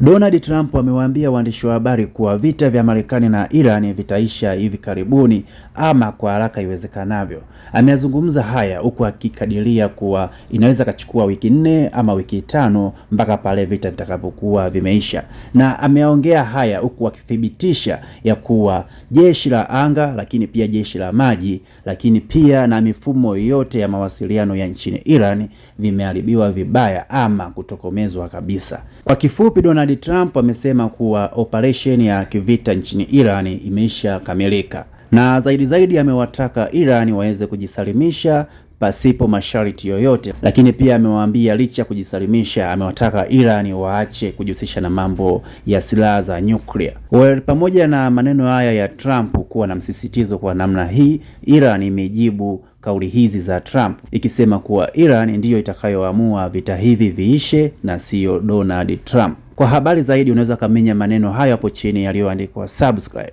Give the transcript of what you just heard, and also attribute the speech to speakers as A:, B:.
A: Donald Trump amewaambia waandishi wa habari kuwa vita vya Marekani na Iran vitaisha hivi karibuni ama kwa haraka iwezekanavyo. Ameyazungumza haya huku akikadiria kuwa inaweza kachukua wiki 4 ama wiki 5 mpaka pale vita vitakapokuwa vimeisha. Na ameongea haya huku akithibitisha ya kuwa jeshi la anga, lakini pia jeshi la maji, lakini pia na mifumo yote ya mawasiliano ya nchini Iran vimeharibiwa vibaya ama kutokomezwa kabisa. Kwa kifupi, Donald Trump amesema kuwa operation ya kivita nchini Iran imeisha kamilika, na zaidi amewataka Iran waweze kujisalimisha pasipo masharti yoyote, lakini pia amewaambia licha ya kujisalimisha, amewataka Iran waache kujihusisha na mambo ya silaha za nyuklia. Pamoja na maneno haya ya Trump kuwa na msisitizo kwa namna hii, Iran imejibu kauli hizi za Trump ikisema kuwa Iran ndiyo itakayoamua vita hivi viishe na sio Donald Trump. Kwa habari zaidi unaweza kamenya maneno hayo hapo chini yaliyoandikwa subscribe.